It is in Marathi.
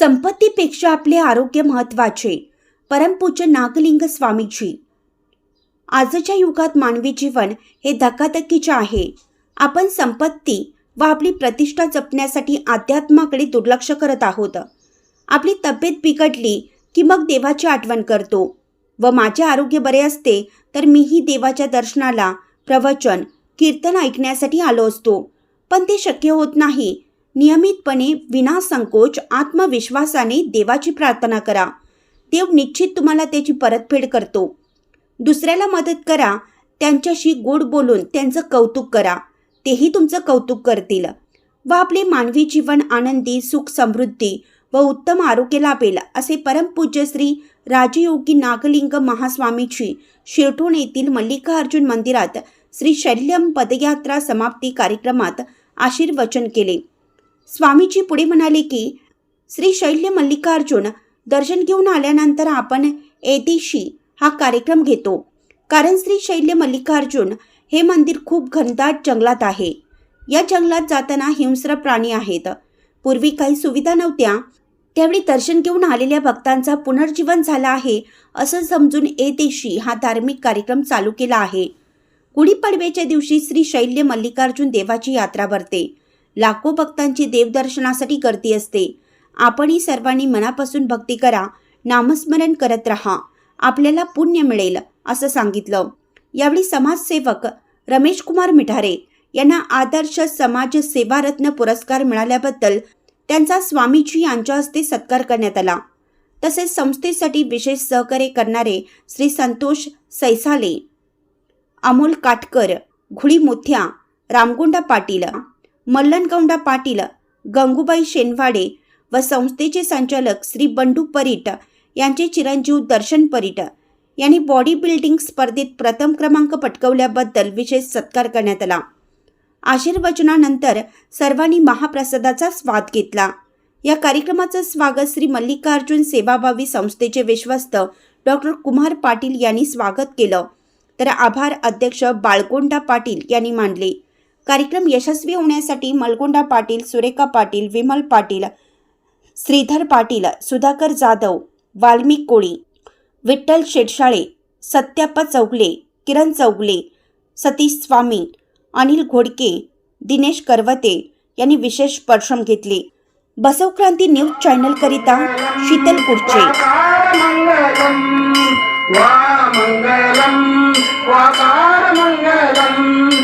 संपत्तीपेक्षा आपले आरोग्य महत्त्वाचे. परमपूज्य नागलिंग स्वामीजी. आजच्या युगात मानवी जीवन हे धकाधकीचे आहे. आपण संपत्ती व आपली प्रतिष्ठा जपण्यासाठी अध्यात्माकडे दुर्लक्ष करत आहोत. आपली तब्येत बिघडली की मग देवाची आठवण करतो व माझे आरोग्य बरे असते तर मीही देवाच्या दर्शनाला, प्रवचन, कीर्तन ऐकण्यासाठी आलो असतो. पण ते शक्य होत नाही. नियमितपणे विनासंकोच आत्मविश्वासाने देवाची प्रार्थना करा. देव निश्चित तुम्हाला त्याची परतफेड करतो. दुसऱ्याला मदत करा. त्यांच्याशी गोड बोलून त्यांचं कौतुक करा. तेही तुमचं कौतुक करतील व आपले मानवी जीवन आनंदी, सुख, समृद्धी व उत्तम आरोग्य लाभेल असे परमपूज्य श्री राजयोगी नागलिंग महास्वामीजी शिरढोण येथील मल्लिकार्जुन मंदिरात श्री शैल्यम पदयात्रा समाप्ती कार्यक्रमात आशीर्वचन केले. स्वामीजी पुढे म्हणाले की श्री शैल्य मल्लिकार्जुन दर्शन घेऊन आल्यानंतर आपण एदेशी हा कार्यक्रम घेतो. कारण श्री शैल्य मल्लिकार्जुन हे मंदिर खूप घनदाट जंगलात आहे. या जंगलात जाताना हिंस्र प्राणी आहेत. पूर्वी काही सुविधा नव्हत्या. त्यावेळी दर्शन घेऊन आलेल्या भक्तांचा पुनर्जीवन झाला आहे असं समजून एदेशी हा धार्मिक कार्यक्रम चालू केला आहे. गुढीपाडव्याच्या दिवशी श्री शैल्य मल्लिकार्जुन देवाची यात्रा भरते. लाखो भक्तांची देवदर्शनासाठी गर्दी असते. आपणही सर्वांनी मनापासून भक्ती करा, नामस्मरण करत राहा, आपल्याला पुण्य मिळेल असं सांगितलं. यावेळी समाजसेवक रमेश कुमार मिठारे यांना आदर्श समाज सेवारत्न पुरस्कार मिळाल्याबद्दल त्यांचा स्वामीजी यांच्या हस्ते सत्कार करण्यात आला. तसेच संस्थेसाठी विशेष सहकार्य करणारे श्री संतोष सैसाले, अमोल काटकर, घुडी मोथ्या, रामगोंडा पाटील, मल्लनगौंडा पाटील, गंगूबाई शेनवाडे व संस्थेचे संचालक श्री बंडू परीट यांचे चिरंजीव दर्शन परीट यांनी बॉडी बिल्डिंग स्पर्धेत प्रथम क्रमांक पटकावल्याबद्दल विशेष सत्कार करण्यात आला. आशीर्वचनानंतर सर्वांनी महाप्रसादाचा स्वाद घेतला. या कार्यक्रमाचं स्वागत श्री मल्लिकार्जुन सेवाभावी संस्थेचे विश्वस्त डॉक्टर कुमार पाटील यांनी स्वागत केलं, तर आभार अध्यक्ष बाळगोंडा पाटील यांनी मानले. कार्यक्रम यशस्वी होण्यासाठी मलगोंडा पाटील, सुरेखा पाटील, विमल पाटील, श्रीधर पाटील, सुधाकर जाधव, वाल्मिक कोळी, विठ्ठल शेटशाळे, सत्याप्पा चौगले, किरण चौगले, सतीश स्वामी, अनिल घोडके, दिनेश करवते यांनी विशेष परिश्रम घेतले. बसवक्रांती न्यूज चॅनल करिता शीतल कुर्चे. मंगलम